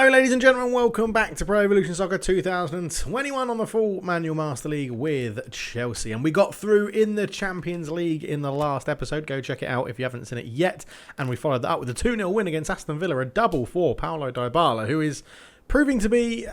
Hello ladies and gentlemen, welcome back to Pro Evolution Soccer 2021 on the full Manual Master League with Chelsea. And we got through in the Champions League in the last episode. Go check it out if you haven't seen it yet. And we followed that up with a 2-0 win against Aston Villa, a double for Paulo Dybala, who is proving to be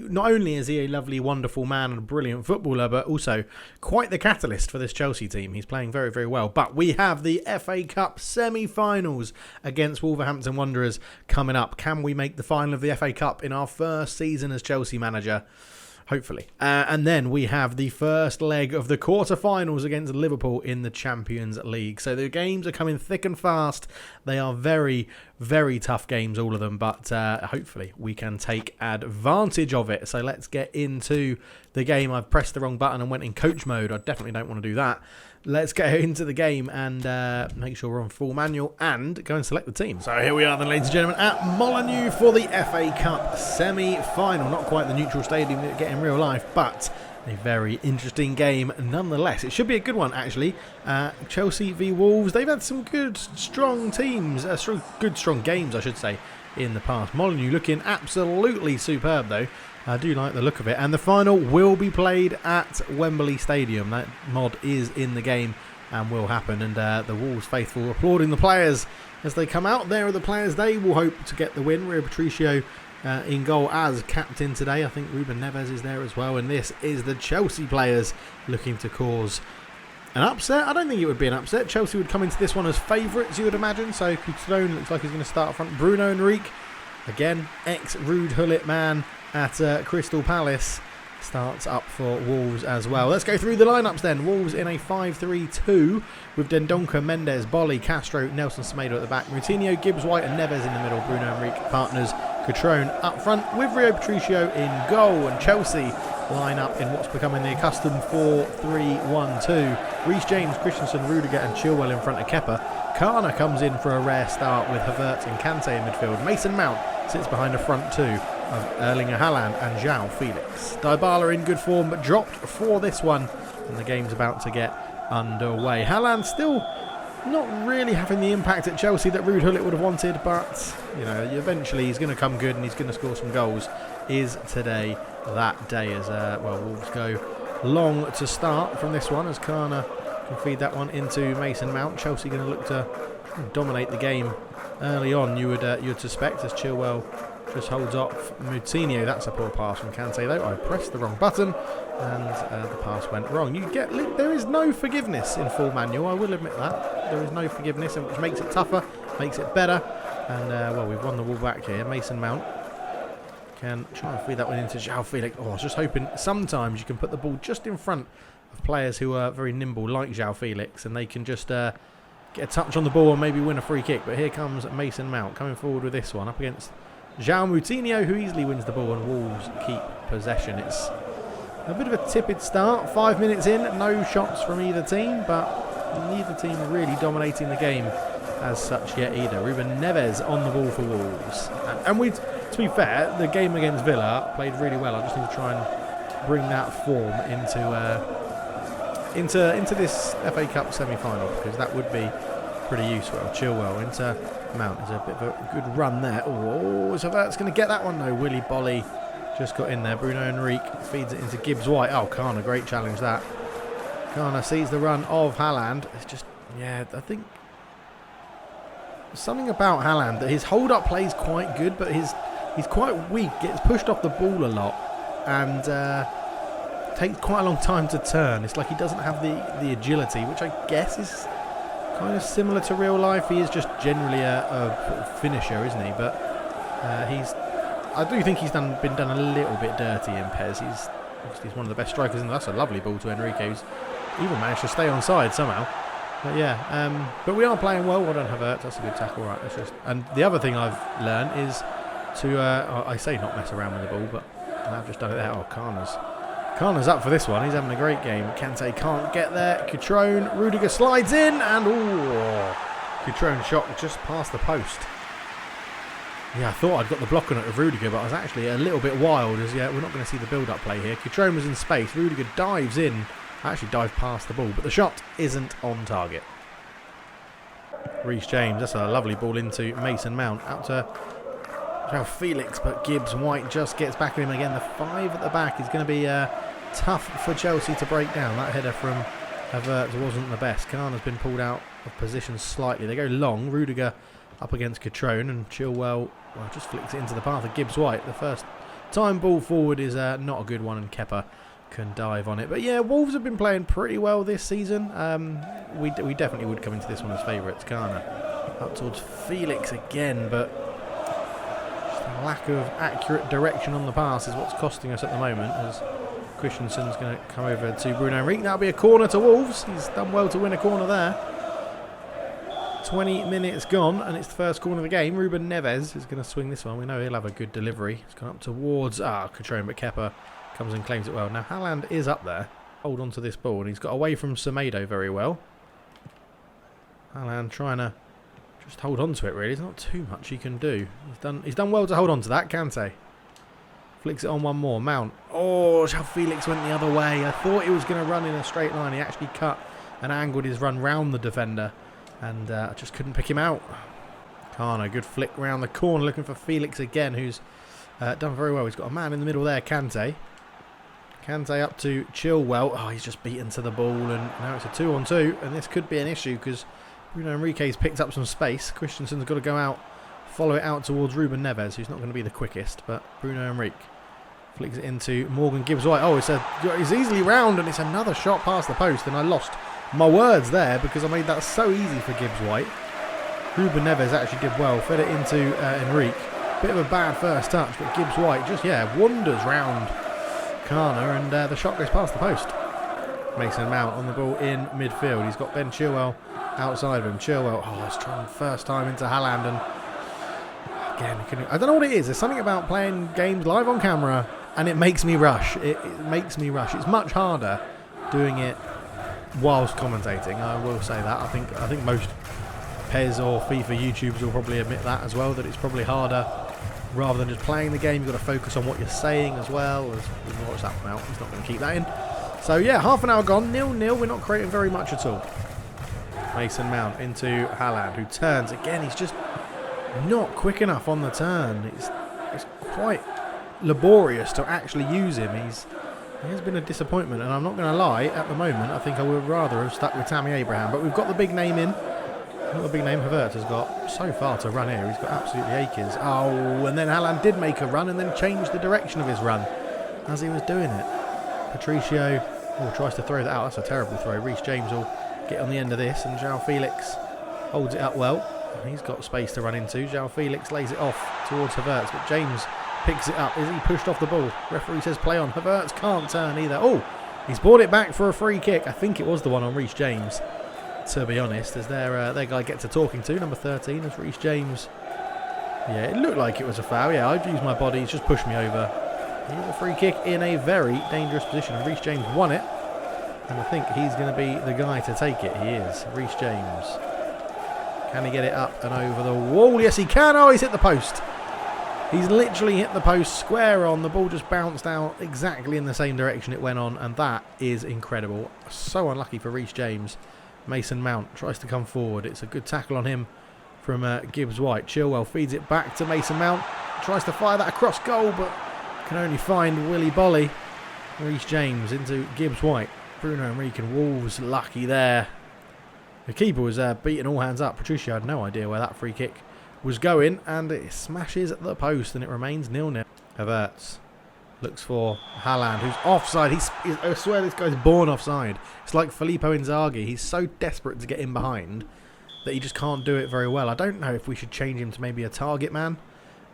not only is he a lovely, wonderful man and a brilliant footballer, but also quite the catalyst for this Chelsea team. He's playing very, very well. But we have the FA Cup semi-finals against Wolverhampton Wanderers coming up. Can we make the final of the FA Cup in our first season as Chelsea manager? Hopefully. And then we have the first leg of the quarterfinals against Liverpool in the Champions League. So the games are coming thick and fast. They are very, very tough games, all of them. But hopefully we can take advantage of it. So let's get into the game. I've pressed the wrong button and went in coach mode. I definitely don't want to do that. Let's get into the game and make sure we're on full manual and go and select the team. So here we are then, ladies and gentlemen, at Molineux for the FA Cup semi-final. Not quite the neutral stadium that we get in real life, but a very interesting game nonetheless. It should be a good one, actually. Chelsea v Wolves. They've had some good, strong teams, strong games, I should say, in the past. Molineux looking absolutely superb, though. I do like the look of it. And the final will be played at Wembley Stadium. That mod is in the game and will happen. And the Wolves faithful applauding the players as they come out. There are the players. They will hope to get the win. Rui Patricio in goal as captain today. I think Ruben Neves is there as well. And this is the Chelsea players looking to cause an upset. I don't think it would be an upset. Chelsea would come into this one as favourites, you would imagine. So Coutinho looks like he's going to start up front. Bruno Henrique, again, ex-Ruud Gullit man at Crystal Palace, starts up for Wolves as well. Let's go through the lineups then. Wolves in a 5-3-2 with Dendoncker, Mendes, Bolly, Castro, Nelson Semedo at the back, Moutinho, Gibbs White and Neves in the middle, Bruno Henrique partners, Cutrone up front with Rui Patricio in goal, and Chelsea line up in what's becoming the accustomed 4-3-1-2. Reece James, Christensen, Rudiger and Chilwell in front of Kepa. Kana comes in for a rare start with Havertz and Kante in midfield. Mason Mount sits behind a front two of Erling Haaland and João Felix. Dybala in good form but dropped for this one, and the game's about to get underway. Haaland still not really having the impact at Chelsea that Ruud Gullit would have wanted, but you know, eventually he's going to come good and he's going to score some goals. Is today that day as Wolves go long to start from this one as Kana can feed that one into Mason Mount. Chelsea going to look to dominate the game early on, you'd suspect, as Chilwell just holds off Moutinho. That's a poor pass from Kante though. I pressed the wrong button and the pass went wrong. There is no forgiveness in full manual, I will admit that. There is no forgiveness, which makes it tougher, makes it better. And we've won the ball back here. Mason Mount can try and feed that one into João Felix. I was just hoping sometimes you can put the ball just in front of players who are very nimble like João Felix, and they can just get a touch on the ball and maybe win a free kick. But here comes Mason Mount coming forward with this one up against João Moutinho, who easily wins the ball, and Wolves keep possession. It's a bit of a tepid start. 5 minutes in, no shots from either team, but neither team really dominating the game as such yet either. Ruben Neves on the ball for Wolves. And to be fair, the game against Villa played really well. I just need to try and bring that form into this FA Cup semi-final, because that would be pretty useful. Chilwell into Mount is a bit of a good run there. So that's going to get that one though. Willy Bolly just got in there. Bruno Henrique feeds it into Gibbs White. Oh, Kana, great challenge that. Kana sees the run of Haaland. It's just, I think something about Haaland that his hold-up play is quite good, but he's quite weak. Gets pushed off the ball a lot and takes quite a long time to turn. It's like he doesn't have the agility, which I guess is kind of similar to real life. He is just generally a finisher, isn't he? But I do think he's been done a little bit dirty in PES. He's one of the best strikers, and that's a lovely ball to Enrique, who's even managed to stay on side somehow. But but we are playing well. Well done, Havertz. That's a good tackle, right? And the other thing I've learned is to I say not mess around with the ball, but I've just done it there. Oh, Kana's up for this one. He's having a great game. Kante can't get there. Cutrone, Rudiger slides in, and Cutrone shot just past the post. Yeah, I thought I'd got the block on it of Rudiger, but I was actually a little bit wild, as we're not going to see the build-up play here. Cutrone was in space. Rudiger dives in. Actually dived past the ball, but the shot isn't on target. Reece James, that's a lovely ball into Mason Mount. Out to Well, Felix, but Gibbs White just gets back at him again. The 5 at the back is going to be tough for Chelsea to break down. That header from Havertz wasn't the best. Kana's been pulled out of position slightly. They go long. Rudiger up against Catrone, and Chilwell just flicks it into the path of Gibbs White. The first time ball forward is not a good one, and Kepa can dive on it. But yeah, Wolves have been playing pretty well this season. We definitely would come into this one as favourites. Kana up towards Felix again, but lack of accurate direction on the pass is what's costing us at the moment, as Christensen's going to come over to Bruno Henrique. That'll be a corner to Wolves. He's done well to win a corner there. 20 minutes gone, and it's the first corner of the game. Ruben Neves is going to swing this one. We know he'll have a good delivery. He's gone up towards Catrone, but Kepa comes and claims it well. Now Haaland is up there. Hold on to this ball, and he's got away from Semedo very well. Haaland trying to just hold on to it, really. There's not too much he can do. He's done well to hold on to that. Kante flicks it on one more. Mount. Oh, João Felix went the other way. I thought he was going to run in a straight line. He actually cut and angled his run round the defender, and I just couldn't pick him out. Kana, good flick round the corner, looking for Felix again, who's done very well. He's got a man in the middle there, Kante. Kante up to Chilwell. Oh, he's just beaten to the ball, and now it's a 2-on-2, and this could be an issue because Bruno Henrique's picked up some space. Christensen's got to go out, follow it out towards Ruben Neves, who's not going to be the quickest, but Bruno Henrique flicks it into Morgan Gibbs White. Oh, it's easily round, and it's another shot past the post, and I lost my words there because I made that so easy for Gibbs White. Ruben Neves actually did well, fed it into Henrique. Bit of a bad first touch, but Gibbs White just, wanders round Kana, and the shot goes past the post. Mason Mount on the ball in midfield. He's got Ben Chilwell outside of him. Chilwell, it's trying first time into Haaland, and again, I don't know what it is. There's something about playing games live on camera, and it makes me rush. It makes me rush. It's much harder doing it whilst commentating. I will say that. I think most PES or FIFA YouTubers will probably admit that as well, that it's probably harder rather than just playing the game. You've got to focus on what you're saying as well. Watch that one out. He's not going to keep that in. So yeah, half an hour gone, 0-0. We're not creating very much at all. Mason Mount into Haaland, who turns again. He's just not quick enough on the turn. It's quite laborious to actually use him. He has been a disappointment, and I'm not going to lie, at the moment I think I would rather have stuck with Tammy Abraham, but we've got the big name in. Not the big name Havertz has got so far to run here. He's got absolutely acres. Oh, and then Haaland did make a run and then changed the direction of his run as he was doing it. Patricio tries to throw that out. That's a terrible throw. Reece James will get on the end of this, and João Felix holds it up well. He's got space to run into. João Felix lays it off towards Havertz, but James picks it up. Is he pushed off the ball? Referee says play on. Havertz can't turn either. Oh, he's brought it back for a free kick. I think it was the one on Reece James, to be honest, as their guy gets a talking to, number 13, as Reece James. Yeah, it looked like it was a foul. Yeah, I've used my body. He's just pushed me over. Here's a free kick in a very dangerous position, and Reece James won it. And I think he's going to be the guy to take it. He is. Reece James. Can he get it up and over the wall? Yes, he can. Oh, he's hit the post. He's literally hit the post square on. The ball just bounced out exactly in the same direction it went on, and that is incredible. So unlucky for Reece James. Mason Mount tries to come forward. It's a good tackle on him from Gibbs White. Chilwell feeds it back to Mason Mount. Tries to fire that across goal, but can only find Willy Bolly. Reece James into Gibbs White. Bruno Henrique and Wolves lucky there. The keeper was beating all hands up. Patricio had no idea where that free kick was going, and it smashes the post, and it remains 0-0. Havertz looks for Haaland, who's offside. I swear this guy's born offside. It's like Filippo Inzaghi. He's so desperate to get in behind that he just can't do it very well. I don't know if we should change him to maybe a target man.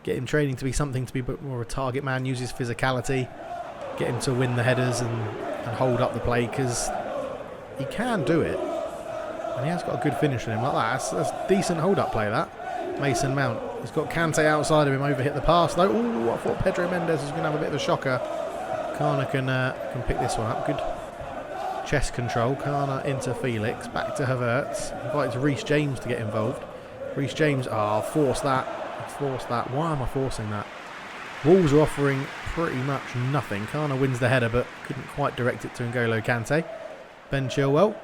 Get him training to be something to be a bit more of a target man. Use his physicality. Get him to win the headers and hold up the play, because he can do it. And he has got a good finish on him like that. That's decent hold-up play, that. Mason Mount. He's got Kante outside of him, overhit the pass though. Ooh, I thought Pedro Mendes was going to have a bit of a shocker. Kana can pick this one up. Good chest control. Kana into Felix. Back to Havertz. Invites Reece James to get involved. Reece James, force that. Force that. Why am I forcing that? Wolves are offering pretty much nothing. Kana wins the header, but couldn't quite direct it to N'Golo Kante. Ben Chilwell.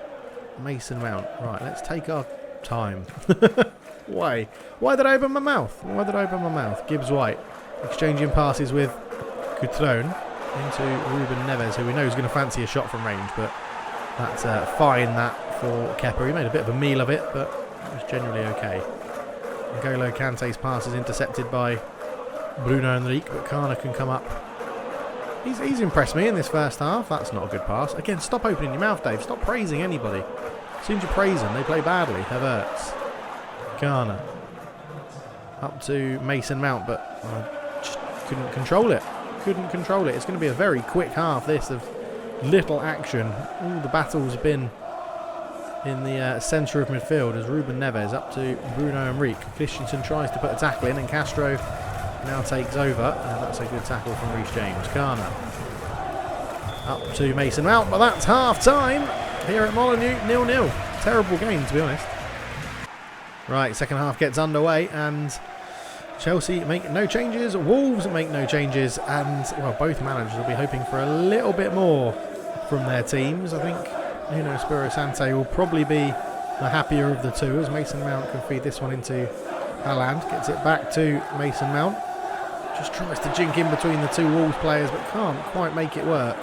Mason Mount. Right, let's take our time. Why? Why did I open my mouth? Why did I open my mouth? Gibbs White exchanging passes with Coutron into Ruben Neves, who we know is going to fancy a shot from range, but that's fine that for Kepa. He made a bit of a meal of it, but it was generally okay. N'Golo Kante's pass is intercepted by Bruno Henrique, but Kana can come up. He's impressed me in this first half. That's not a good pass. Again, stop opening your mouth, Dave. Stop praising anybody. As soon as you praise them, they play badly. Havertz. Kana. Up to Mason Mount, but I just couldn't control it. Couldn't control it. It's going to be a very quick half, this, of little action. All the battles have been in the centre of midfield as Ruben Neves up to Bruno Henrique. Christensen tries to put a tackle in, and Castro now takes over, and that's a good tackle from Reece James. Kana up to Mason Mount, but that's half time here at Molineux, 0-0. Terrible game, to be honest. Right, second half gets underway, and Chelsea make no changes, Wolves make no changes, and well, both managers will be hoping for a little bit more from their teams. I think Nuno Espirito Santo will probably be the happier of the two, as Mason Mount can feed this one into Haaland, gets it back to Mason Mount. Just tries to jink in between the two Wolves players, but can't quite make it work.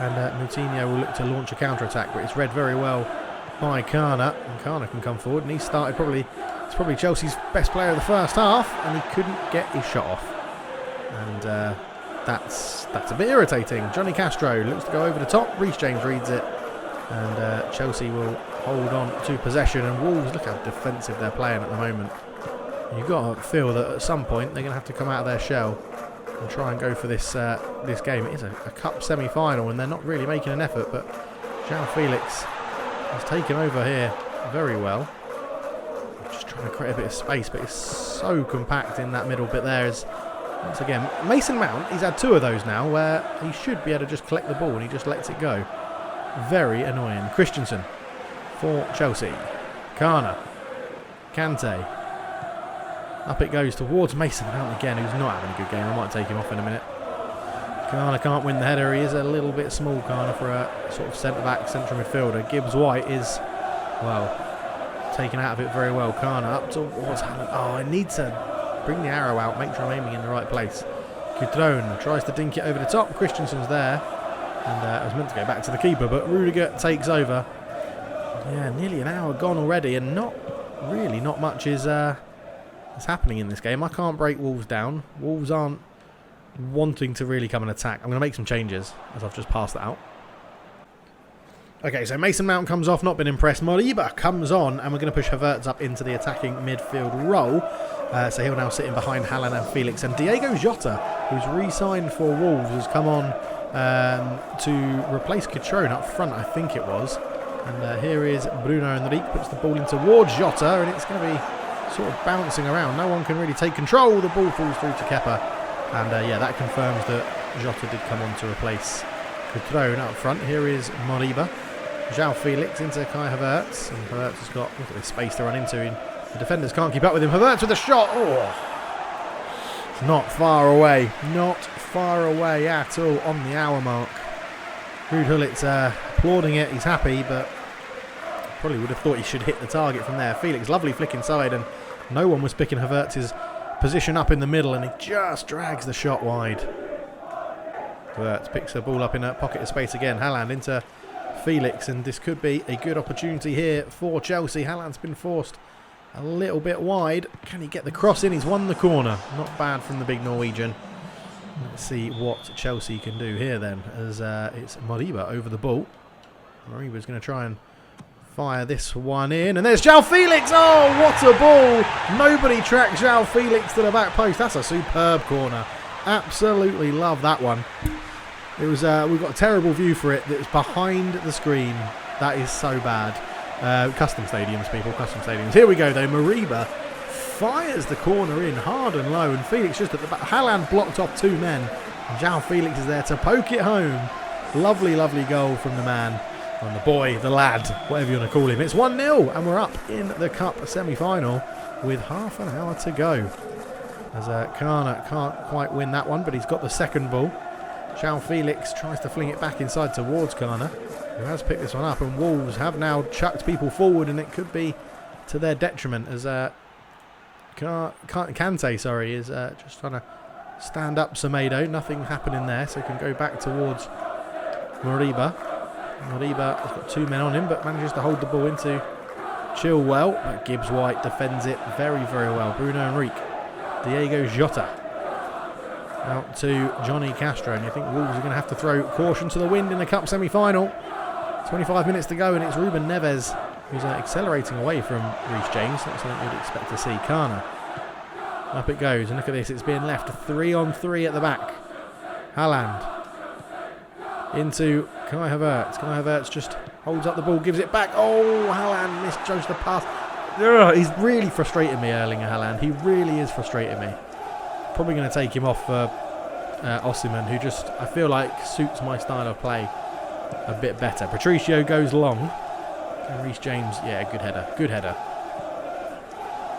And Moutinho will look to launch a counter-attack, but it's read very well by Kana. And Kana can come forward, and he started it's probably Chelsea's best player of the first half, and he couldn't get his shot off. And that's a bit irritating. Johnny Castro looks to go over the top. Reece James reads it, and Chelsea will hold on to possession. And Wolves, look how defensive they're playing at the moment. You've got to feel that at some point they're going to have to come out of their shell and try and go for this this game. It is a cup semi-final, and they're not really making an effort, but João Felix has taken over here very well. Just trying to create a bit of space, but it's so compact in that middle bit there. As once again, Mason Mount, he's had two of those now where he should be able to just collect the ball and he just lets it go. Very annoying. Christensen for Chelsea. Kana. Kante. Up it goes towards Mason Mount again, who's not having a good game. I might take him off in a minute. Kana can't win the header. He is a little bit small, Kana, for a sort of centre-back, central midfielder. Gibbs White is, well, taken out of it very well. Kana up towards Haaland. Oh, I need to bring the arrow out, make sure I'm aiming in the right place. Coutron tries to dink it over the top. Christensen's there. And it was meant to go back to the keeper, but Rudiger takes over. Yeah, nearly an hour gone already, and not much is happening in this game. I can't break Wolves down. Wolves aren't wanting to really come and attack. I'm going to make some changes as I've just passed that out. Okay, so Mason Mount comes off, not been impressed. Moriba comes on, and we're going to push Havertz up into the attacking midfield role. So he'll now sit in behind Haaland and Felix. And Diego Jota, who's re-signed for Wolves, has come on to replace Coutron up front, I think it was. And here is Bruno Henrique, puts the ball in towards Jota, and it's going to be sort of bouncing around. No one can really take control. The ball falls through to Kepa. And yeah, that confirms that Jota did come on to replace Coutron up front. Here is Moriba. João Felix into Kai Havertz. And Havertz has got, look at this space to run into. And the defenders can't keep up with him. Havertz with a shot. Oh, it's not far away. Not far away at all on the hour mark. Ruud Gullit's applauding it. He's happy, but probably would have thought he should hit the target from there. Felix, lovely flick inside, and no one was picking Havertz's position up in the middle, and he just drags the shot wide. Havertz picks the ball up in a pocket of space again. Haaland into Felix, and this could be a good opportunity here for Chelsea. Haaland's been forced a little bit wide. Can he get the cross in? He's won the corner. Not bad from the big Norwegian. Let's see what Chelsea can do here then, as it's Moriba over the ball. Moriba's going to try and fire this one in, and there's João Felix. Oh, what a ball! Nobody tracked João Felix to the back post. That's a superb corner. Absolutely love that one. It was. We've got a terrible view for it. That's behind the screen. That is so bad. Custom stadiums, people. Custom stadiums. Here we go though. Moriba fires the corner in hard and low, and Felix just at the back. Haaland blocked off two men. And João Felix is there to poke it home. Lovely, lovely goal from the man. And the boy, the lad, whatever you want to call him. It's 1-0, and we're up in the Cup semi-final with half an hour to go. As Kana can't quite win that one, but he's got the second ball. João Felix tries to fling it back inside towards Kana, who has picked this one up, and Wolves have now chucked people forward, and it could be to their detriment as Kante, sorry, is just trying to stand up Semedo. Nothing happening there, so he can go back towards Moriba. Moriba has got 2 men on him, but manages to hold the ball into Chilwell. But Gibbs White defends it very, very well. Bruno Henrique. Diego Jota. Out to Johnny Castro. And you think Wolves are going to have to throw caution to the wind in the Cup semi-final. 25 minutes to go, and it's Ruben Neves who's accelerating away from Reece James. That's something you'd expect to see. Kana. Up it goes, and look at this. It's being left 3-on-3 at the back. Haaland. Into Kai Havertz. Kai Havertz just holds up the ball, gives it back. Oh, Haaland misjudged the pass. Ugh, he's really frustrating me, Erling Haaland. He really is frustrating me. Probably going to take him off for Osimhen, who just, I feel like, suits my style of play a bit better. Patricio goes long. And Reece James, yeah, good header. Good header.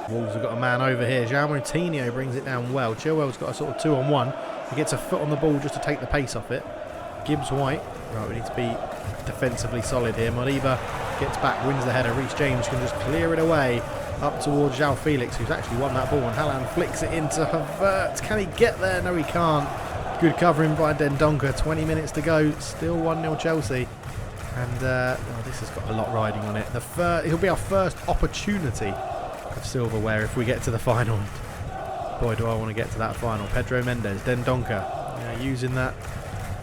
Wolves have got a man over here. João Moutinho brings it down well. Chilwell's got a sort of 2-on-1. He gets a foot on the ball just to take the pace off it. Gibbs White. Right, we need to be defensively solid here. Moriba gets back, wins the header. Reece James can just clear it away up towards João Felix, who's actually won that ball. And Haaland flicks it into Havertz. Can he get there? No, he can't. Good covering by Dendoncker. 20 minutes to go. Still 1-0 Chelsea. And this has got a lot riding on it. It'll be our first opportunity of silverware if we get to the final. Boy, do I want to get to that final. Pedro Mendes, Dendoncker, using that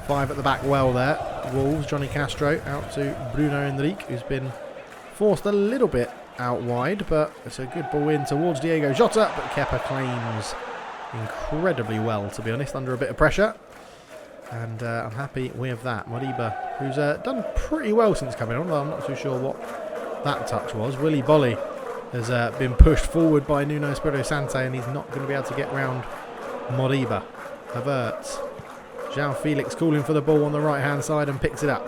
5 at the back well there. Wolves, Johnny Castro out to Bruno Henrique, who's been forced a little bit out wide, but it's a good ball in towards Diego Jota, but Kepa claims incredibly well, to be honest, under a bit of pressure. And I'm happy with that. Moriba, who's done pretty well since coming on, although I'm not too sure what that touch was. Willy Bolly has been pushed forward by Nuno Espirito Santo, and he's not going to be able to get round Moriba. Havertz. João Felix calling for the ball on the right-hand side and picks it up.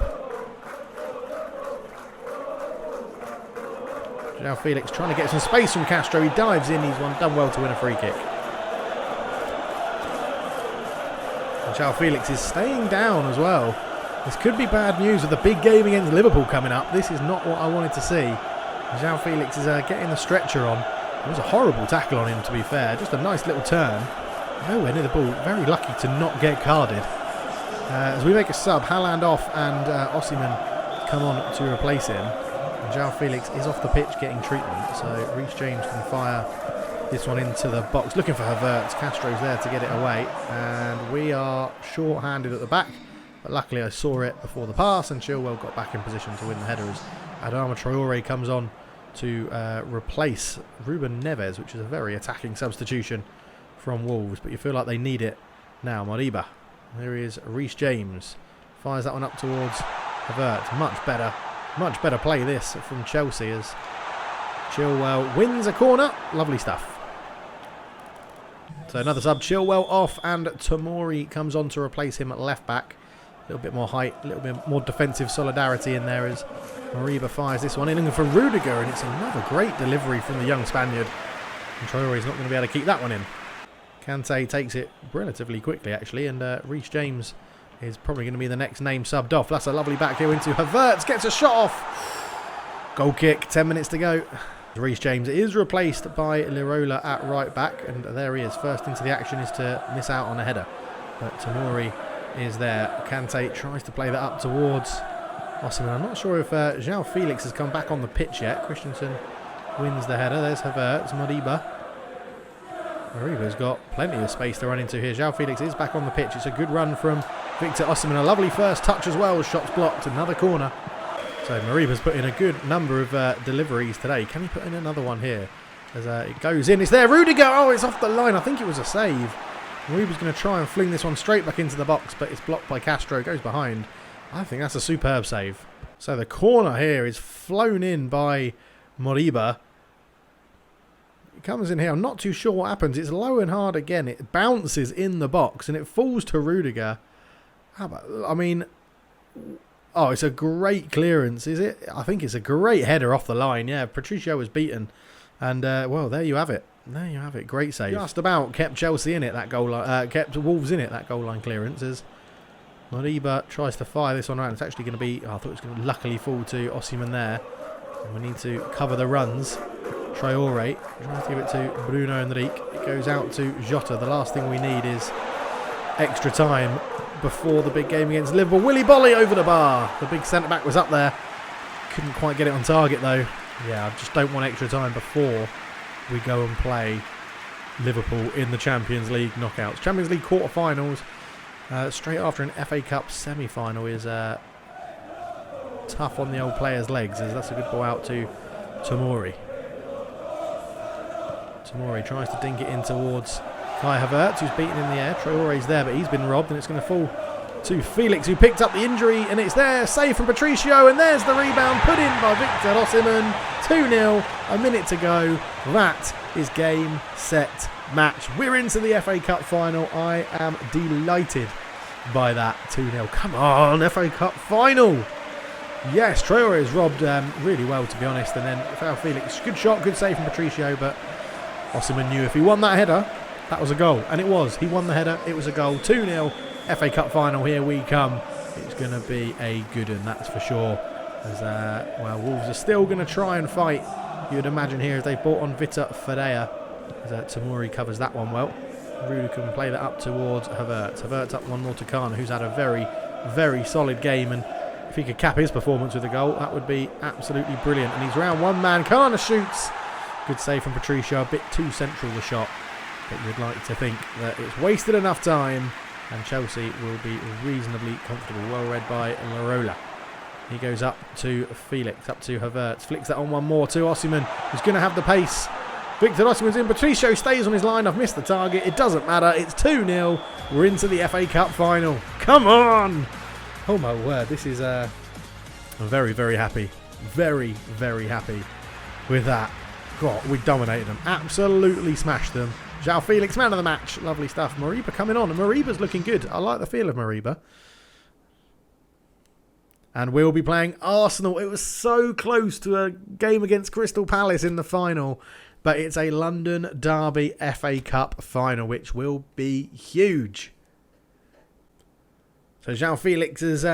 João Felix trying to get some space from Castro. He dives in. He's done well to win a free kick. And João Felix is staying down as well. This could be bad news with the big game against Liverpool coming up. This is not what I wanted to see. João Felix is getting the stretcher on. It was a horrible tackle on him, to be fair. Just a nice little turn. Nowhere near the ball. Very lucky to not get carded. As we make a sub, Haaland off and Osimhen come on to replace him. And João Felix is off the pitch getting treatment. So Reece James can fire this one into the box. Looking for Havertz. Castro's there to get it away. And we are short-handed at the back. But luckily I saw it before the pass, and Chilwell got back in position to win the header as Adama Traore comes on to replace Ruben Neves, which is a very attacking substitution from Wolves, but you feel like they need it now. Moriba. There he is, Reece James. Fires that one up towards Havertz. Much better play this from Chelsea as Chilwell wins a corner. Lovely stuff. So another sub, Chilwell off, and Tomori comes on to replace him at left back. A little bit more height, a little bit more defensive solidarity in there as Moriba fires this one in, looking for Rudiger, and it's another great delivery from the young Spaniard. And Traore's not going to be able to keep that one in. Kante takes it relatively quickly, actually, and Reece James is probably going to be the next name subbed off. That's a lovely back heel into Havertz, gets a shot off. Goal kick, 10 minutes to go. Reece James is replaced by Lirola at right back, and there he is. First into the action is to miss out on a header, but Tomori is there. Kante tries to play that up towards Osimhen. I'm not sure if João Felix has come back on the pitch yet. Christensen wins the header. There's Havertz. Moriba's got plenty of space to run into here. João Felix is back on the pitch. It's a good run from Victor Osimhen. A lovely first touch as well. Shots blocked. Another corner. So Moriba's put in a good number of deliveries today. Can he put in another one here? As it goes in. It's there. Rudiger. Oh, it's off the line. I think it was a save. Moriba's going to try and fling this one straight back into the box, but it's blocked by Castro. Goes behind. I think that's a superb save. So the corner here is flown in by Moriba. It comes in here. I'm not too sure what happens. It's low and hard again. It bounces in the box and it falls to Rudiger. I mean, oh, it's a great clearance, is it? I think it's a great header off the line. Yeah, Patricio was beaten. And, well, there you have it. There you have it. Great save. Just about kept Chelsea in it, that goal line. Kept Wolves in it, that goal line clearance. As Moriba tries to fire this one around. It's actually going to be... Oh, I thought it was going to luckily fall to Osimhen there. And we need to cover the runs. Traore tries to give it to Bruno Henrique. It goes out to Jota. The last thing we need is extra time before the big game against Liverpool. Willy Bolly over the bar. The big centre-back was up there. Couldn't quite get it on target though. Yeah, I just don't want extra time before we go and play Liverpool in the Champions League knockouts. Champions League quarterfinals, straight after an FA Cup semi-final, is tough on the old players' legs. As that's a good ball out to Tomori. Tomori tries to dink it in towards Kai Havertz, who's beaten in the air. Traore's there, but he's been robbed, and it's going to fall to Felix, who picked up the injury, and it's there, save from Patricio, and there's the rebound put in by Victor Osimhen. 2-0, a minute to go. That is game, set, match. We're into the FA Cup final. I am delighted by that 2-0. Come on, FA Cup final. Yes, Traore is robbed really well, to be honest, and then foul Felix. Good shot, good save from Patricio, but Osimhen knew if he won that header, that was a goal. And it was. He won the header, it was a goal. 2-0, FA Cup final, here we come. It's going to be a good one, that's for sure. As well, Wolves are still going to try and fight, you would imagine here, as they've brought on Vitor Ferreira. As Tomori covers that one well. Ruud can play that up towards Havertz. Havertz up one more to Kana, who's had a very, very solid game. And if he could cap his performance with a goal, that would be absolutely brilliant. And he's round one man. Kana shoots. Good save from Patricio. A bit too central, the shot. But you'd like to think that it's wasted enough time. And Chelsea will be reasonably comfortable. Well read by Larola. He goes up to Felix, up to Havertz. Flicks that on one more to Osimhen, who's going to have the pace. Victor Osimhen's in. Patricio stays on his line. I've missed the target. It doesn't matter. It's 2-0. We're into the FA Cup final. Come on! Oh my word. This is... I'm very, very happy. Very, very happy with that. God, we dominated them. Absolutely smashed them. João Felix, man of the match. Lovely stuff. Mariba coming on. And Mariba's looking good. I like the feel of Mariba. And we'll be playing Arsenal. It was so close to a game against Crystal Palace in the final. But it's a London Derby FA Cup final, which will be huge. So João Felix is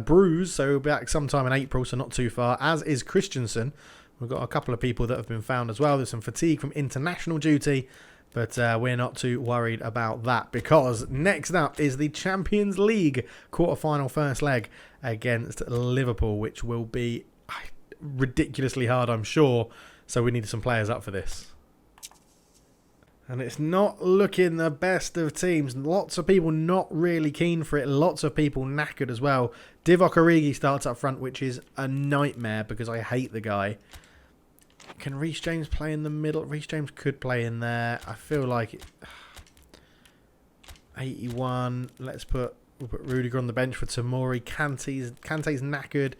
bruised, so he'll be back sometime in April, so not too far. As is Christensen. We've got a couple of people that have been found as well. There's some fatigue from international duty. But we're not too worried about that, because next up is the Champions League quarterfinal first leg against Liverpool, which will be ridiculously hard, I'm sure. So we need some players up for this. And it's not looking the best of teams. Lots of people not really keen for it. Lots of people knackered as well. Divock Origi starts up front, which is a nightmare because I hate the guy. Can Reece James play in the middle? Reece James could play in there. I feel like it. 81. We'll put Rudiger on the bench for Tomori. Kante's knackered.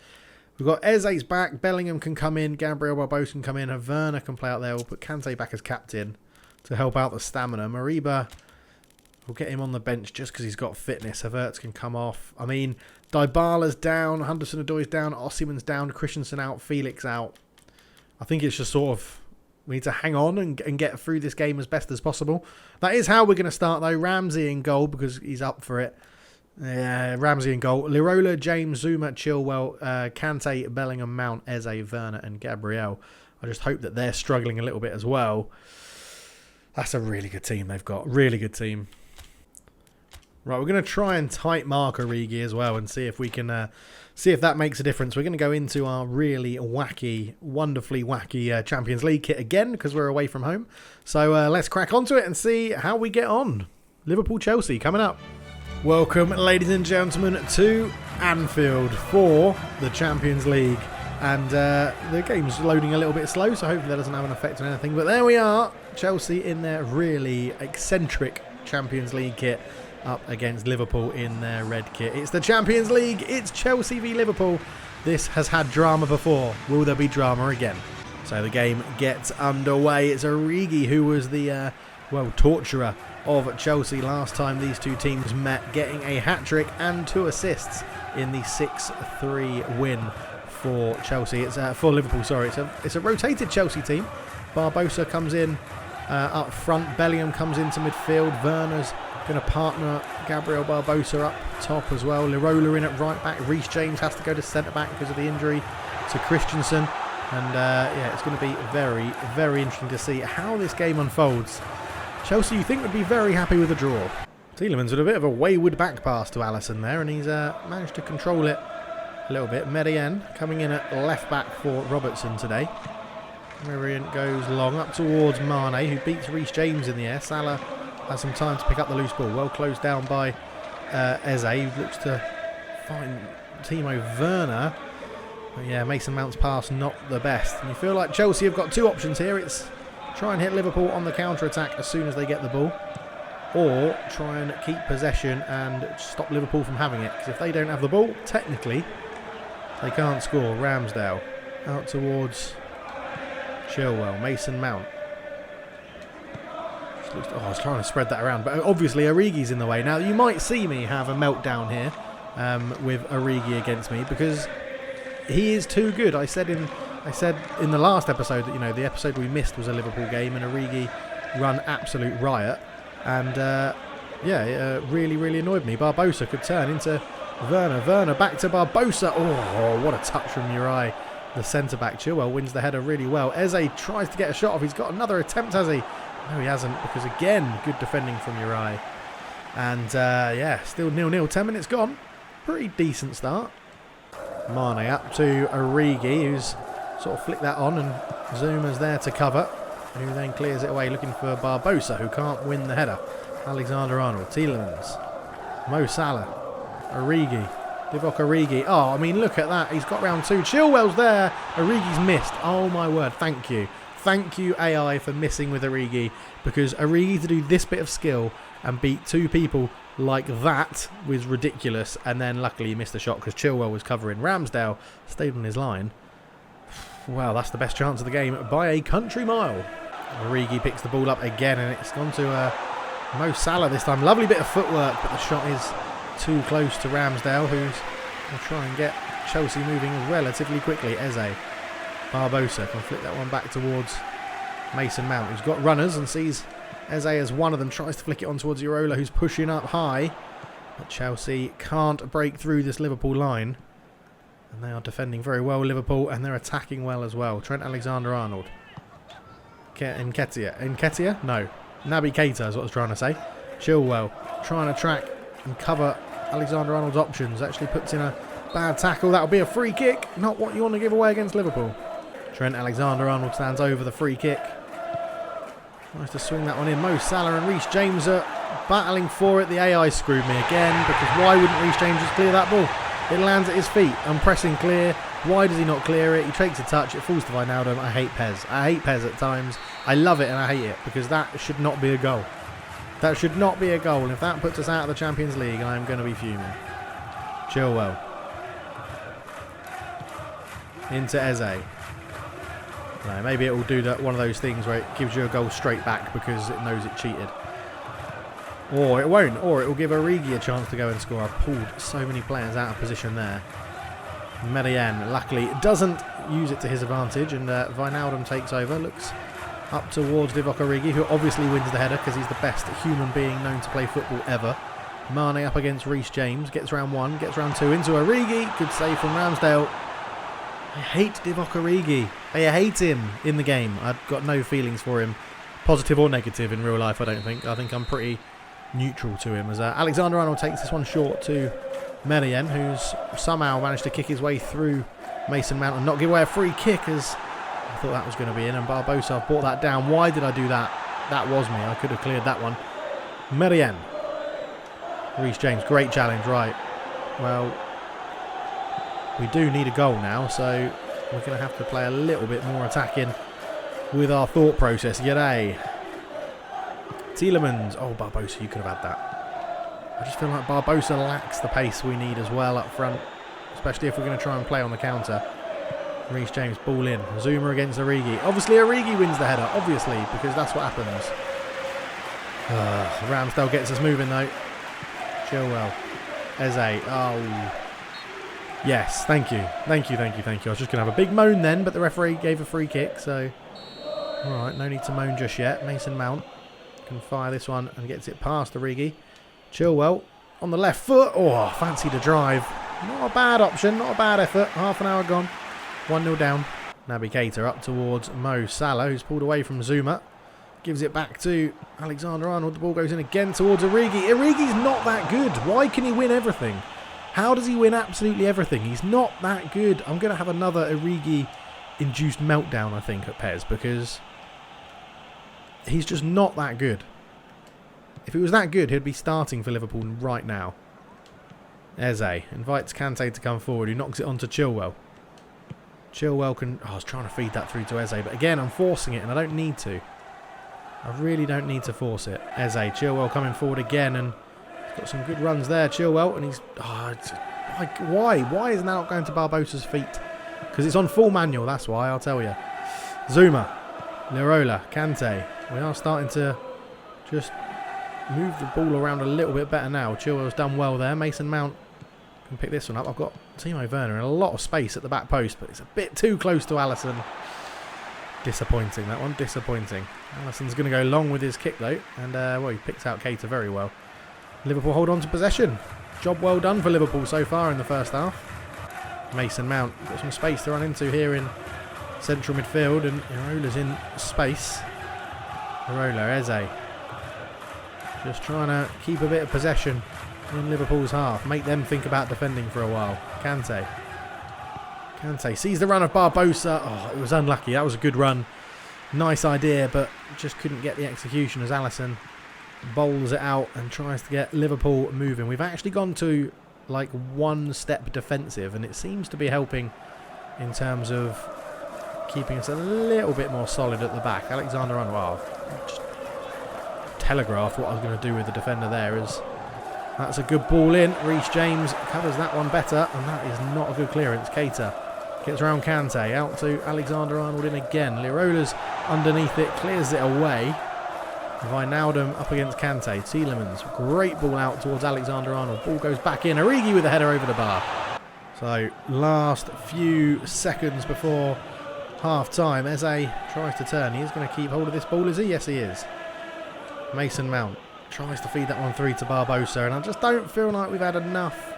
We've got Eze's back. Bellingham can come in. Gabriel Barbosa can come in. And Werner can play out there. We'll put Kante back as captain to help out the stamina. Mariba, we'll get him on the bench just because he's got fitness. Havertz can come off. I mean, Dybala's down. Henderson-Odoi down. Osimhen's down. Christensen out. Felix out. I think it's just sort of, we need to hang on and get through this game as best as possible. That is how we're going to start, though. Ramsey in goal because he's up for it. Ramsey in goal. Lirola, James, Zuma, Chilwell, Kante, Bellingham, Mount, Eze, Werner and Gabriel. I just hope that they're struggling a little bit as well. That's a really good team they've got. Really good team. Right, we're going to try and tight mark Origi as well and see if we can see if that makes a difference. We're going to go into our really wacky, wonderfully wacky Champions League kit again because we're away from home. So let's crack onto it and see how we get on. Liverpool-Chelsea coming up. Welcome, ladies and gentlemen, to Anfield for the Champions League. And the game's loading a little bit slow, so hopefully that doesn't have an effect on anything. But there we are, Chelsea in their really eccentric Champions League kit up against Liverpool in their red kit. It's the Champions League. It's Chelsea v Liverpool. This has had drama before. Will there be drama again? So the game gets underway. It's Origi who was the, torturer of Chelsea last time these two teams met, getting a hat-trick and 2 assists in the 6-3 win for Chelsea. It's for Liverpool, sorry. It's a rotated Chelsea team. Barbosa comes in up front. Bellingham comes into midfield. Werner's going to partner Gabriel Barbosa up top as well. Lirola in at right back. Reece James has to go to centre back because of the injury to Christensen. And yeah, it's going to be very, very interesting to see how this game unfolds. Chelsea, you think, would be very happy with a draw. Tielemans with a bit of a wayward back pass to Alisson there, and he's managed to control it a little bit. Miralem coming in at left back for Robertson today. Miralem goes long up towards Mane, who beats Reece James in the air. Salah has some time to pick up the loose ball. Well closed down by Eze, who looks to find Timo Werner. But yeah, Mason Mount's pass not the best. And you feel like Chelsea have got two options here. It's try and hit Liverpool on the counter-attack as soon as they get the ball, or try and keep possession and stop Liverpool from having it. Because if they don't have the ball, technically, they can't score. Ramsdale out towards Chilwell. Mason Mount. Oh, I was trying to spread that around, but obviously Origi's in the way. Now, you might see me have a meltdown here with Origi against me, because he is too good. I said in the last episode that, you know, the episode we missed was a Liverpool game and Origi run absolute riot, and yeah, it really, really annoyed me. Barbosa could turn into Werner. Werner back to Barbosa. Oh, what a touch from Uri, the centre-back. Chilwell wins the header really well. Eze tries to get a shot off. He's got another attempt, has he? No, he hasn't, because again, good defending from Uri. And yeah, still 0-0. 10 minutes gone. Pretty decent start. Mane up to Origi, who's sort of flicked that on, and Zuma's there to cover, who then clears it away looking for Barbosa, who can't win the header. Alexander-Arnold, Tielemans, Mo Salah, Origi, Divock Origi. Oh, I mean, look at that. He's got round two. Chilwell's there. Origi's missed. Oh, my word. Thank you. Thank you, AI, for missing with Origi, because Origi to do this bit of skill and beat two people like that was ridiculous. And then luckily he missed the shot because Chilwell was covering. Ramsdale stayed on his line. Wow, that's the best chance of the game by a country mile. Origi picks the ball up again, and it's gone to Mo Salah this time. Lovely bit of footwork, but the shot is too close to Ramsdale, who's going to try and get Chelsea moving relatively quickly. Eze. Barbosa can flick that one back towards Mason Mount, who's got runners and sees Eze as one of them. Tries to flick it on towards Irola, who's pushing up high. But Chelsea can't break through this Liverpool line. And they are defending very well, Liverpool, and they're attacking well as well. Trent Alexander-Arnold. Nketiah? No. Naby Keita is what I was trying to say. Chilwell trying to track and cover Alexander-Arnold's options. Actually puts in a bad tackle. That'll be a free kick. Not what you want to give away against Liverpool. Trent Alexander-Arnold stands over the free kick. Tries to swing that one in. Mo Salah and Reece James are battling for it. The AI screwed me again, because why wouldn't Reece James just clear that ball? It lands at his feet. I'm pressing clear. Why does he not clear it? He takes a touch. It falls to Wijnaldum. I hate PES. I hate PES at times. I love it and I hate it, because that should not be a goal. That should not be a goal. And if that puts us out of the Champions League, I am going to be fuming. Chilwell. Into Eze. No, maybe it will do that, one of those things where it gives you a goal straight back because it knows it cheated. Or it won't. Or it will give Origi a chance to go and score. I've pulled so many players out of position there. Miralem, luckily, doesn't use it to his advantage, and Wijnaldum takes over. Looks up towards Divock Origi, who obviously wins the header because he's the best human being known to play football ever. Mane up against Reece James. Gets round one. Gets round two. Into Origi. Good save from Ramsdale. I hate Divock Origi. I hate him in the game. I've got no feelings for him, positive or negative, in real life, I don't think. I think I'm pretty neutral to him. As Alexander-Arnold takes this one short to Miralem, who's somehow managed to kick his way through Mason Mount and not give away a free kick, as I thought that was going to be in. And Barbosa brought that down. Why did I do that? That was me. I could have cleared that one. Miralem. Reece James, great challenge, right. Well, we do need a goal now, so we're going to have to play a little bit more attacking with our thought process. Yay. Tielemans. Oh, Barbosa, you could have had that. I just feel like Barbosa lacks the pace we need as well up front, especially if we're going to try and play on the counter. Reece James, ball in. Zuma against Origi. Obviously, Origi wins the header, obviously, because that's what happens. Ramsdale gets us moving, though. Chilwell. Eze. Oh. Yes, thank you. Thank you, thank you, thank you. I was just going to have a big moan then, but the referee gave a free kick, so... Alright, no need to moan just yet. Mason Mount can fire this one and gets it past Origi. Chilwell on the left foot. Oh, fancy to drive. Not a bad option, not a bad effort. Half an hour gone. 1-0 down. Naby Keita up towards Mo Salah, who's pulled away from Zuma. Gives it back to Alexander-Arnold. The ball goes in again towards Origi. Origi's not that good. Why can he win everything? How does he win absolutely everything? He's not that good. I'm going to have another Origi-induced meltdown, I think, at PES, because he's just not that good. If he was that good, he'd be starting for Liverpool right now. Eze invites Kante to come forward, who knocks it onto Chilwell. Chilwell can... Oh, I was trying to feed that through to Eze, but again, I'm forcing it, and I don't need to. I really don't need to force it. Eze, Chilwell coming forward again, and he's got some good runs there, Chilwell, and he's... Oh, like, why? Why isn't that not going to Barbosa's feet? Because it's on full manual, that's why, I'll tell you. Zuma, Lirola, Kante. We are starting to just move the ball around a little bit better now. Chilwell's done well there. Mason Mount can pick this one up. I've got Timo Werner in a lot of space at the back post, but it's a bit too close to Alisson. Disappointing, that one. Disappointing. Alisson's going to go long with his kick, though. And, well, he picked out Keita very well. Liverpool hold on to possession. Job well done for Liverpool so far in the first half. Mason Mount got some space to run into here in central midfield. And Irola's in space. Irola, Eze. Just trying to keep a bit of possession in Liverpool's half. Make them think about defending for a while. Kante. Kante sees the run of Barbosa. Oh, it was unlucky. That was a good run. Nice idea, but just couldn't get the execution as Alisson bowls it out and tries to get Liverpool moving. We've actually gone to like one step defensive, and it seems to be helping in terms of keeping us a little bit more solid at the back. Alexander-Arnold, wow, just telegraphed what I was going to do with the defender there. That's a good ball in. Reece James covers that one better, and that is not a good clearance. Keita gets around Kante, out to Alexander-Arnold in again. Lirola's underneath it, clears it away. Wijnaldum up against Kante. Tielemans, great ball out towards Alexander-Arnold. Ball goes back in. Origi with a header over the bar. So, last few seconds before half-time. Eze tries to turn. He is going to keep hold of this ball, is he? Yes, he is. Mason Mount tries to feed that one through to Barbosa, and I just don't feel like we've had enough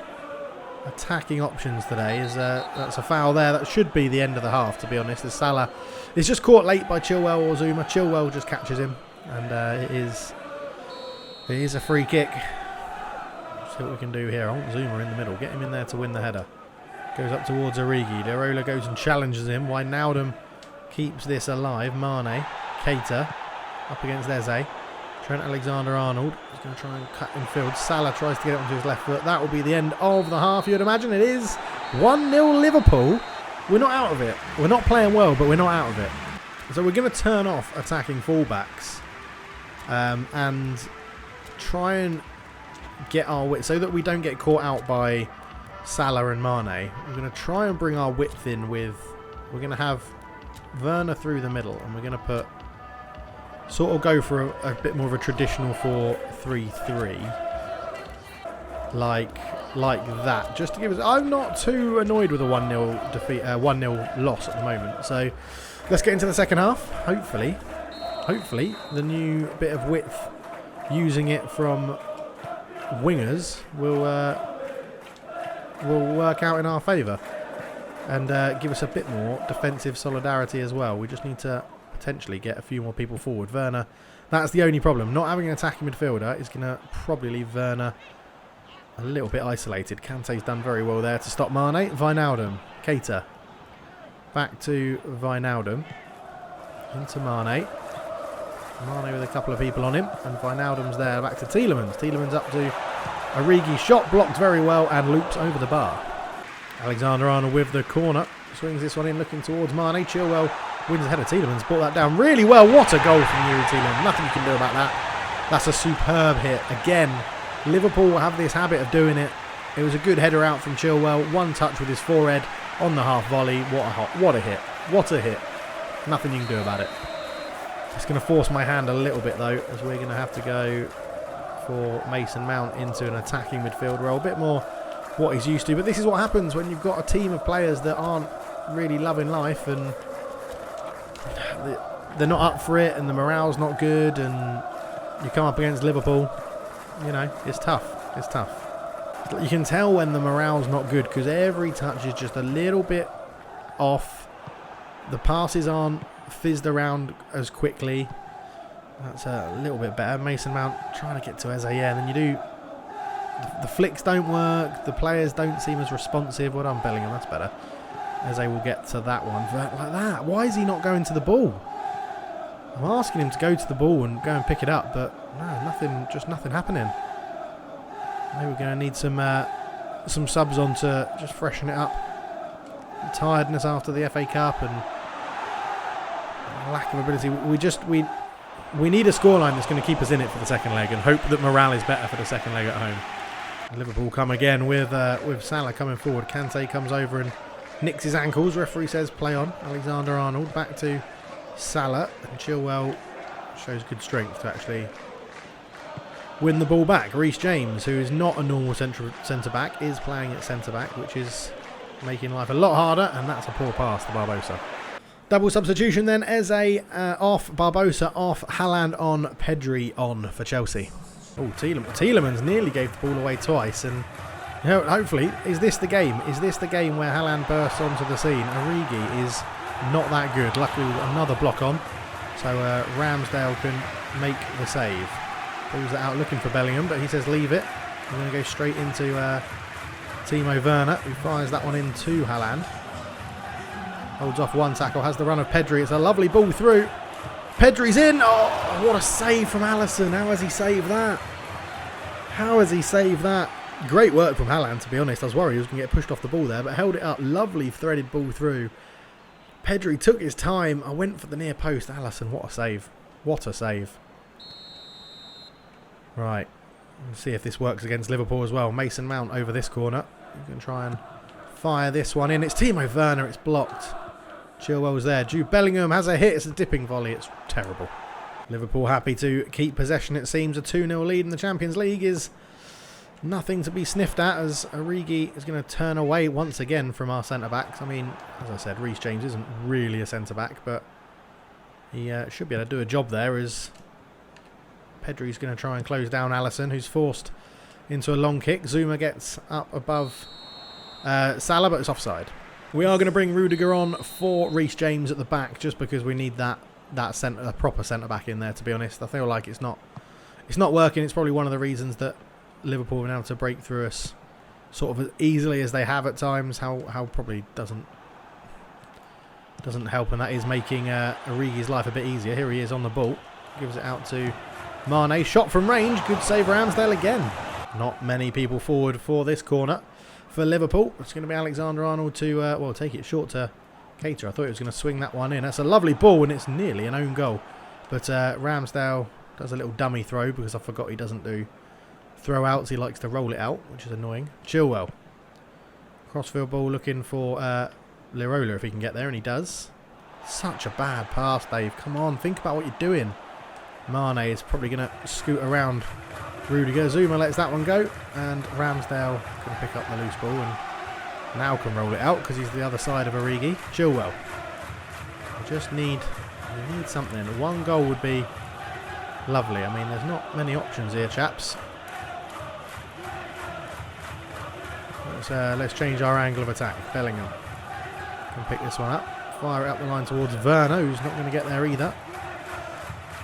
attacking options today. That's a foul there. That should be the end of the half, to be honest. As Salah is just caught late by Chilwell or Zuma. Chilwell just catches him, and it is a free kick. See what we can do here. I want Zuma in the middle. Get him in there to win the header. Goes up towards Origi. Lirola goes and challenges him. Wijnaldum keeps this alive. Mane, Keita up against Eze. Trent Alexander-Arnold is going to try and cut in field. Salah tries to get it onto his left foot. That will be the end of the half, you'd imagine. It is 1-0 Liverpool. We're not out of it. We're not playing well, but we're not out of it. So we're going to turn off attacking fullbacks and try and get our width so that we don't get caught out by Salah and Mane. We're going to try and bring our width in with... We're going to have Werner through the middle, and we're going to put... Sort of go for a bit more of a traditional 4-3-3, like that, just to give us. I'm not too annoyed with a 1-0 defeat, 1-0 loss at the moment. So let's get into the second half. Hopefully, the new bit of width, using it from wingers, will work out in our favour and give us a bit more defensive solidarity as well. We just need to potentially get a few more people forward. Werner, that's the only problem. Not having an attacking midfielder is going to probably leave Werner a little bit isolated. Kante's done very well there to stop Mane. Wijnaldum, Keita, back to Wijnaldum, into Mane. Mane with a couple of people on him, and Wijnaldum's there, back to Tielemans. Tielemans up to Origi, shot blocked very well and loops over the bar. Alexander-Arnold with the corner, swings this one in, looking towards Mane. Chilwell wins ahead of Tielemans, brought that down really well. What a goal from Yuri Tielemans. Nothing you can do about that. That's a superb hit. Again, Liverpool have this habit of doing it. It was a good header out from Chilwell. One touch with his forehead on the half volley. What a hit. What a hit. Nothing you can do about it. It's going to force my hand a little bit, though, as we're going to have to go for Mason Mount into an attacking midfield role. A bit more what he's used to. But this is what happens when you've got a team of players that aren't really loving life, and they're not up for it, and the morale's not good, and you come up against Liverpool, you know, it's tough. It's tough. You can tell when the morale's not good because every touch is just a little bit off, The passes aren't fizzed around as quickly. That's a little bit better. Mason Mount trying to get to Eze, yeah, and then you do... The flicks don't work. The players don't seem as responsive. Well done, Bellingham. That's better. Eze will get to that one. But like that, why is he not going to the ball? I'm asking him to go to the ball and go and pick it up, but no, nothing. Just nothing happening. Maybe we're going to need some subs on to just freshen it up. Tiredness after the FA Cup and lack of ability. We need a scoreline that's going to keep us in it for the second leg and hope that morale is better for the second leg at home. Liverpool come again with Salah coming forward. Kante comes over and nicks his ankles. Referee says play on. Alexander-Arnold back to Salah. And Chilwell shows good strength to actually win the ball back. Reece James, who is not a normal centre-back, is playing at centre-back, which is making life a lot harder. And that's a poor pass to Barbosa. Double substitution then. Eze off, Barbosa off, Haaland on, Pedri on for Chelsea. Oh, Tielemans nearly gave the ball away twice, and you know, hopefully, is this the game? Is this the game where Haaland bursts onto the scene? Origi is not that good. Luckily, we've got another block on, so Ramsdale can make the save. Pulls it out looking for Bellingham, but he says leave it. We're going to go straight into Timo Werner, who fires that one into Haaland. Holds off one tackle, has the run of Pedri. It's a lovely ball through. Pedri's in. Oh, what a save from Alisson. How has he saved that? How has he saved that? Great work from Haaland, to be honest. I was worried he was going to get pushed off the ball there, but held it up. Lovely threaded ball through. Pedri took his time. I went for the near post. Alisson, what a save. What a save. Right. Let's see if this works against Liverpool as well. Mason Mount over this corner. You can try and fire this one in. It's Timo Werner. It's blocked. Chilwell's there. Jude Bellingham has a hit. It's a dipping volley. It's terrible. Liverpool happy to keep possession, it seems. A 2-0 lead in the Champions League is nothing to be sniffed at, as Origi is going to turn away once again from our centre-backs. I mean, as I said, Reece James isn't really a centre-back, but he should be able to do a job there, as Pedri's going to try and close down Alisson, who's forced into a long kick. Zuma gets up above Salah, but it's offside. We are going to bring Rudiger on for Reece James at the back, just because we need that a proper centre-back in there, to be honest. I feel like it's not working. It's probably one of the reasons that Liverpool have been able to break through us sort of as easily as they have at times. How probably doesn't help, and that is making Origi's life a bit easier. Here he is on the ball. Gives it out to Mane. Shot from range. Good save, Ramsdale again. Not many people forward for this corner for Liverpool. It's going to be Alexander-Arnold to take it short to Keita. I thought he was going to swing that one in. That's a lovely ball, and it's nearly an own goal. But Ramsdale does a little dummy throw, because I forgot he doesn't do throw outs. He likes to roll it out, which is annoying. Chilwell. Crossfield ball looking for Lirola if he can get there, and he does. Such a bad pass, Dave. Come on, think about what you're doing. Mane is probably going to scoot around Rudiger. Zuma lets that one go, and Ramsdale can pick up the loose ball and now can roll it out, because he's the other side of Origi. Chilwell. We need something. One goal would be lovely. I mean, there's not many options here, chaps. Let's change our angle of attack. Bellingham can pick this one up. Fire it up the line towards Werner, who's not going to get there either.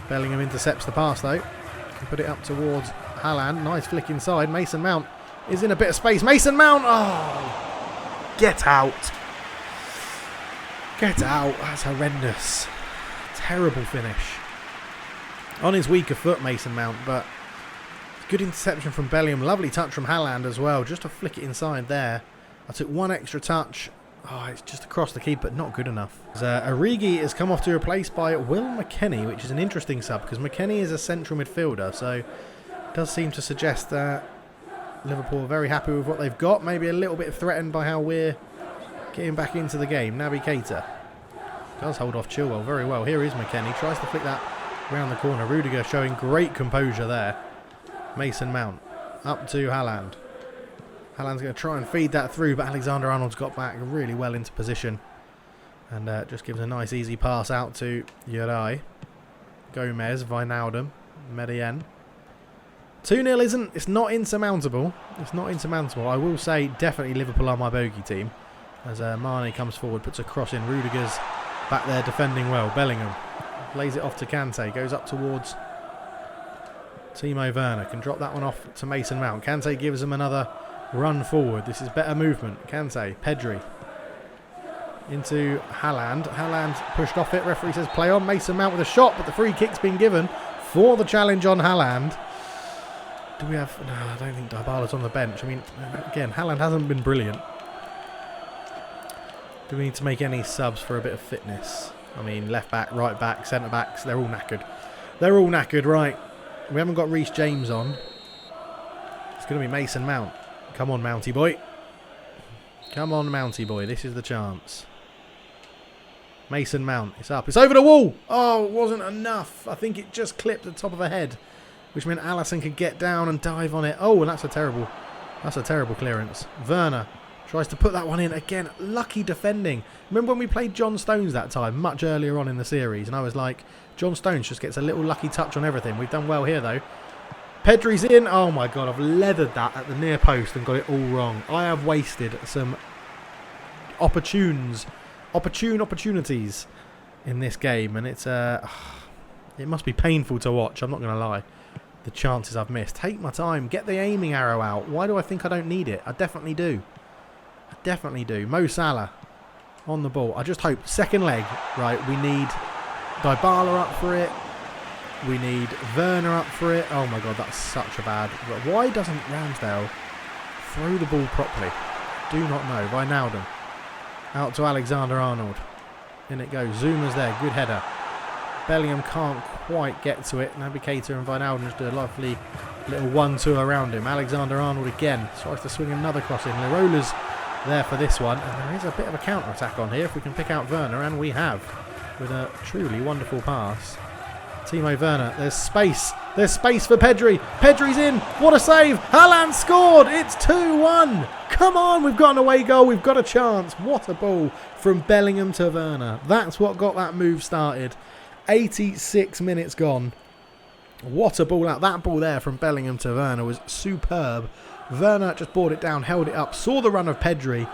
Bellingham intercepts the pass, though. Can put it up towards Haaland. Nice flick inside. Mason Mount is in a bit of space. Mason Mount! Oh! Get out. Get out. That's horrendous. Terrible finish. On his weaker foot, Mason Mount, but good interception from Bellingham. Lovely touch from Haaland as well. Just to flick it inside there. I took one extra touch. Oh, it's just across the keeper, but not good enough. Origi has come off to be replaced by Will McKennie, which is an interesting sub, because McKennie is a central midfielder, so it does seem to suggest that Liverpool are very happy with what they've got. Maybe a little bit threatened by how we're getting back into the game. Naby Keita does hold off Chilwell very well. Here is McKennie. Tries to flick that round the corner. Rudiger showing great composure there. Mason Mount up to Haaland. Haaland's going to try and feed that through, but Alexander-Arnold's got back really well into position. And just gives a nice easy pass out to Uri. Gomez, Wijnaldum, Medellin. 2-0 it's not insurmountable. It's not insurmountable. I will say definitely Liverpool are my bogey team. As Mane comes forward, puts a cross in. Rudiger's Back there defending well. Bellingham lays it off to Kante. Goes up towards Timo Werner. Can drop that one off to Mason Mount. Kante gives him another run forward. This is better movement. Kante, Pedri. Into Haaland. Haaland pushed off it. Referee says play on. Mason Mount with a shot, but the free kick's been given for the challenge on Haaland. Do we have... No, I don't think Dybala's on the bench. I mean, again, Haaland hasn't been brilliant. Do we need to make any subs for a bit of fitness? I mean, left back, right back, centre backs, they're all knackered. They're all knackered, right. We haven't got Reece James on. It's going to be Mason Mount. Come on, Mounty boy. Come on, Mounty boy. This is the chance. Mason Mount. It's up. It's over the wall. Oh, it wasn't enough. I think it just clipped the top of her head, which meant Alisson could get down and dive on it. Oh, and that's a terrible clearance. Werner tries to put that one in again. Lucky defending. Remember when we played John Stones that time, much earlier on in the series, and I was like, John Stones just gets a little lucky touch on everything. We've done well here though. Pedri's in. Oh my god, I've leathered that at the near post and got it all wrong. I have wasted some opportunities in this game, and it's it must be painful to watch. I'm not going to lie. The chances I've missed. Take my time. Get the aiming arrow out. Why do I think I don't need it? I definitely do. I definitely do. Mo Salah on the ball. I just hope. Second leg. Right, we need Dybala up for it. We need Werner up for it. Oh my god, that's such a bad... Why doesn't Ramsdale throw the ball properly? Do not know. Wijnaldum. Out to Alexander-Arnold. In it goes. Zuma's there. Good header. Bellingham can't quite get to it. Naby Keita and Wijnaldum just do a lovely little 1-2 around him. Alexander-Arnold again. Tries to swing another cross in. Lirola's there for this one. And there is a bit of a counter-attack on here if we can pick out Werner. And we have. With a truly wonderful pass. Timo Werner. There's space. There's space for Pedri. Pedri's in. What a save. Haaland scored. It's 2-1. Come on. We've got an away goal. We've got a chance. What a ball from Bellingham to Werner. That's what got that move started. 86 minutes gone. What a ball out. That ball there from Bellingham to Werner was superb. Werner just brought it down, held it up, saw the run of Pedri.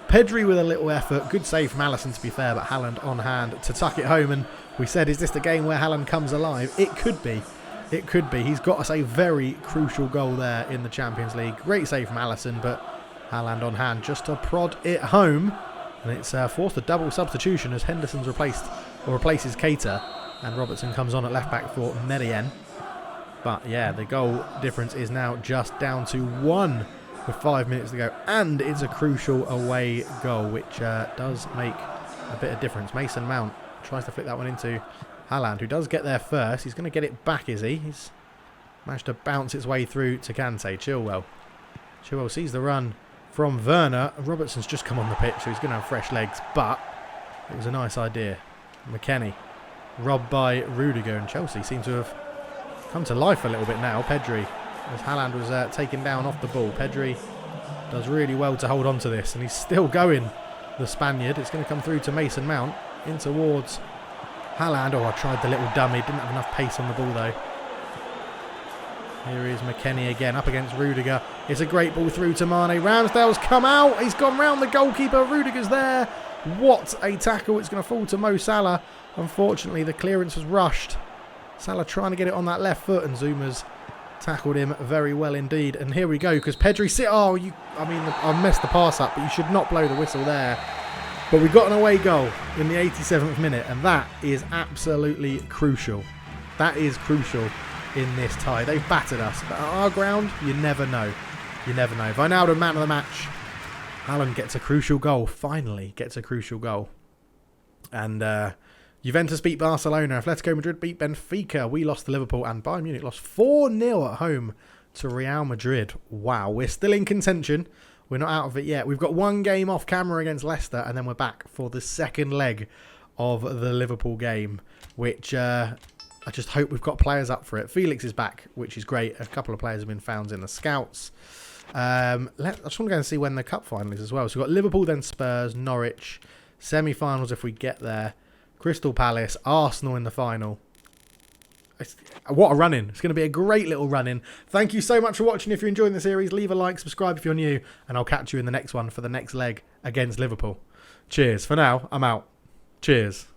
Pedri with a little effort. Good save from Alisson to be fair, but Haaland on hand to tuck it home. And we said, is this the game where Haaland comes alive? It could be. It could be. He's got us a very crucial goal there in the Champions League. Great save from Alisson, but Haaland on hand just to prod it home. And it's forced a double substitution as Henderson's replaces Keita. And Robertson comes on at left back for Miralem. But yeah, the goal difference is now just down to 1 with 5 minutes to go. And it's a crucial away goal, which does make a bit of difference. Mason Mount tries to flick that one into Haaland, who does get there first. He's going to get it back, is he? He's managed to bounce its way through to Kante. Chilwell sees the run from Werner. Robertson's just come on the pitch, so he's going to have fresh legs. But it was a nice idea. McKennie. Robbed by Rudiger, and Chelsea seem to have come to life a little bit now. Pedri, as Haaland was taken down off the ball. Pedri does really well to hold on to this, and he's still going, the Spaniard. It's going to come through to Mason Mount, in towards Haaland. Oh, I tried the little dummy, didn't have enough pace on the ball though. Here is McKennie again, up against Rudiger. It's a great ball through to Mane. Ramsdale's come out, he's gone round the goalkeeper. Rudiger's there. What a tackle. It's going to fall to Mo Salah. Unfortunately, the clearance was rushed. Salah trying to get it on that left foot, and Zuma's tackled him very well indeed. And here we go, because Pedri I messed the pass up, but you should not blow the whistle there. But we got an away goal in the 87th minute, and that is absolutely crucial. That is crucial in this tie. They've battered us, but at our ground, you never know. You never know. Wijnaldum, man of the match. Haaland gets a crucial goal. Finally gets a crucial goal. And Juventus beat Barcelona. Atletico Madrid beat Benfica. We lost to Liverpool, and Bayern Munich lost 4-0 at home to Real Madrid. Wow, we're still in contention. We're not out of it yet. We've got one game off camera against Leicester, and then we're back for the second leg of the Liverpool game, which I just hope we've got players up for it. Felix is back, which is great. A couple of players have been found in the scouts. I just want to go and see when the cup final is as well. So we've got Liverpool, then Spurs, Norwich, semi-finals if we get there, Crystal Palace, Arsenal in the final. What a run-in. It's going to be a great little run-in. Thank you so much for watching. If you're enjoying the series, leave a like, subscribe if you're new, and I'll catch you in the next one for the next leg against Liverpool. Cheers. For now, I'm out. Cheers.